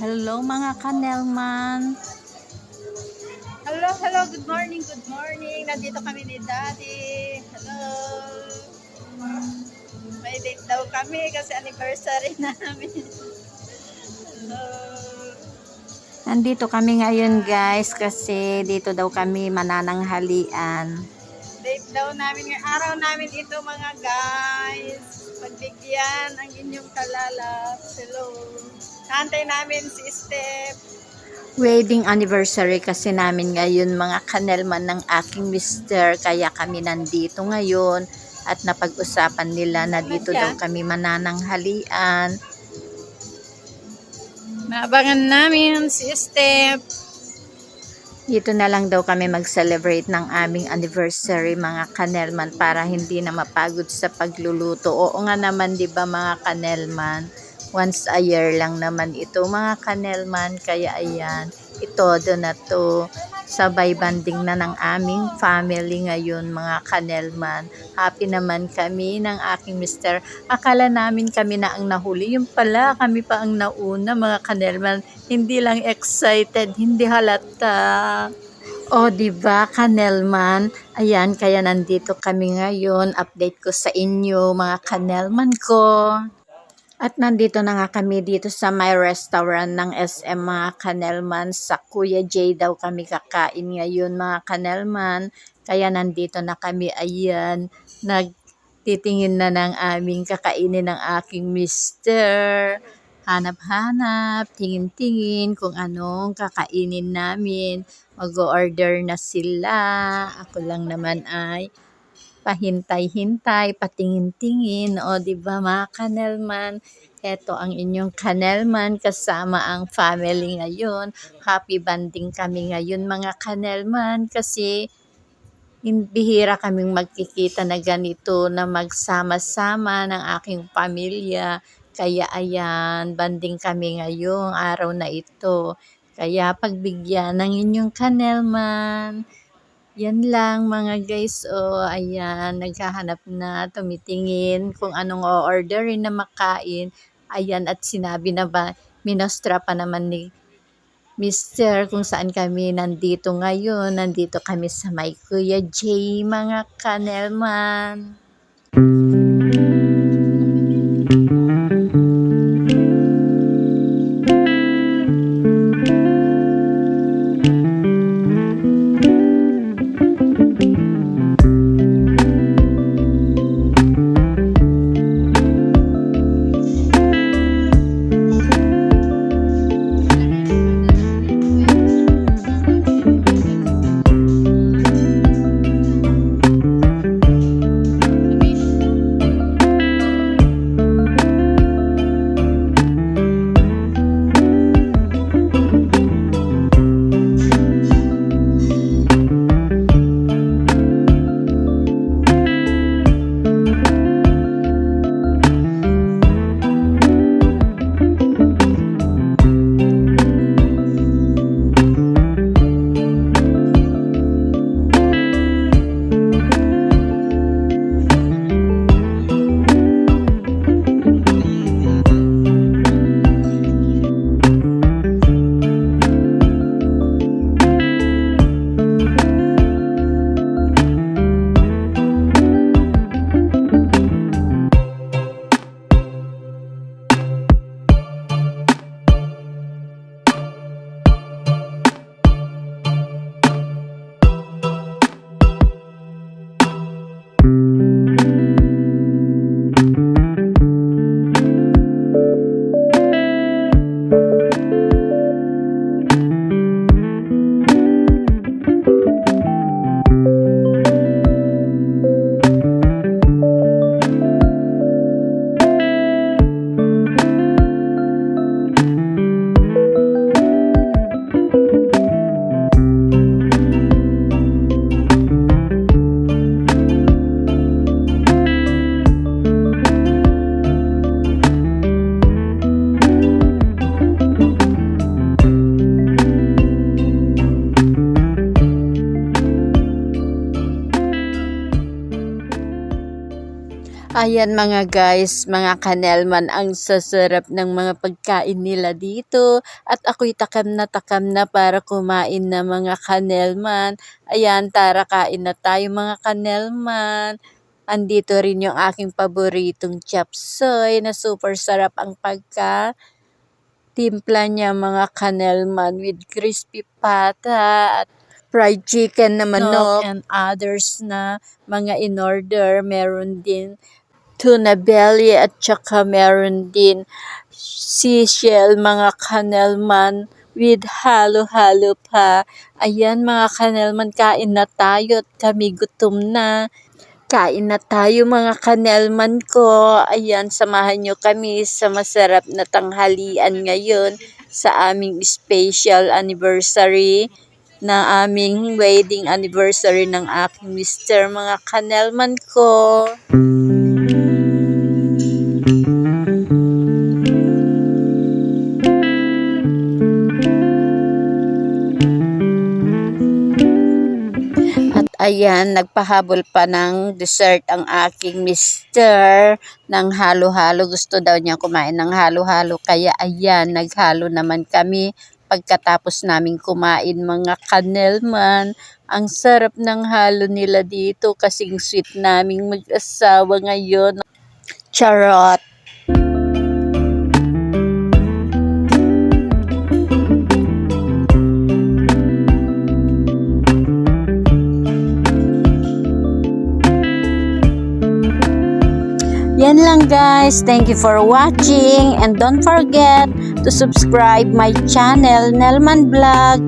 Hello mga kanelman. Hello, good morning, good morning. Nandito kami ni Daddy. Hello. May date daw kami kasi anniversary namin. Hello. Nandito kami ngayon guys kasi dito daw kami manananghalian. Date daw namin ngayong araw namin ito mga guys. Pagbigyan ang inyong kalalap. Hello. Nantay namin si Steph. Wedding anniversary kasi namin ngayon mga kanelman ng aking mister, kaya kami nandito ngayon at napag-usapan nila na dito daw kami manananghalian. Naabangan namin si Steph. Dito na lang daw kami mag-celebrate ng aming anniversary mga kanelman para hindi na mapagod sa pagluluto. Oo nga naman 'di ba mga kanelman? Once a year lang naman ito mga kanelman, kaya ayan, ito doon na to. Sabay banding na ng aming family ngayon mga kanelman. Happy naman kami ng aking mister. Akala namin kami na ang nahuli. Yung pala kami pa ang nauna mga kanelman. Hindi lang excited, hindi halata. O diba kanelman? Ayan, kaya nandito kami ngayon. Update ko sa inyo mga kanelman ko. At nandito na nga kami dito sa may restaurant ng SM mga kanelman. Sa Kuya J daw kami kakain ngayon mga kanelman. Kaya nandito na kami, ayan, nagtitingin na ng aming kakainin ng aking mister. Hanap-hanap, tingin-tingin kung anong kakainin namin. Mag-order na sila. Ako lang naman ay pahintay-hintay, patingin-tingin. O, di ba mga kanelman? Ito ang inyong kanelman kasama ang family ngayon. Happy banding kami ngayon mga kanelman kasi bihira kaming magkikita na ganito na magsama-sama ng aking pamilya. Kaya ayan, banding kami ngayong araw na ito. Kaya pagbigyan ng inyong kanelman. Yan lang mga guys, ayan, naghahanap na, tumitingin kung anong o-orderin na makain. Ayan, at sinabi na ba, minostra pa naman ni Mister kung saan kami nandito ngayon. Nandito kami sa may Kuya J, mga kanelman. Ayan mga guys, mga kanelman, ang sasarap ng mga pagkain nila dito. At ako'y takam na para kumain na mga kanelman. Ayan, tara kain na tayo mga kanelman. Andito rin yung aking paboritong chapsoy na super sarap ang timpla niya mga kanelman with crispy pata at fried chicken na manok and others na mga in-order. Meron din tuna belly at saka meron din seashell mga kanelman with halo-halo pa. Ayan mga kanelman, kain na tayo at kami gutom na. Kain na tayo mga kanelman ko. Ayan, samahan nyo kami sa masarap na tanghalian ngayon sa aming special anniversary na aming wedding anniversary ng aking mister mga kanelman ko. Ayan, nagpahabol pa ng dessert ang aking mister ng halo-halo. Gusto daw niya kumain ng halo-halo. Kaya ayan, naghalo naman kami pagkatapos naming kumain mga kanelman. Ang sarap ng halo nila dito kasing sweet naming mag-asawa ngayon. Charot! Yan lang guys. Thank you for watching and don't forget to subscribe my channel Nelman Vlog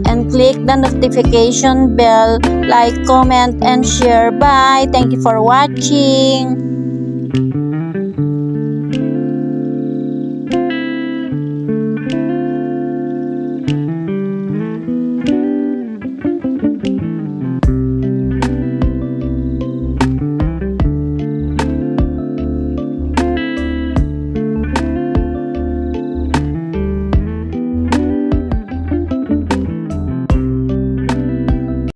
and click the notification bell, like, comment and share. Bye. Thank you for watching.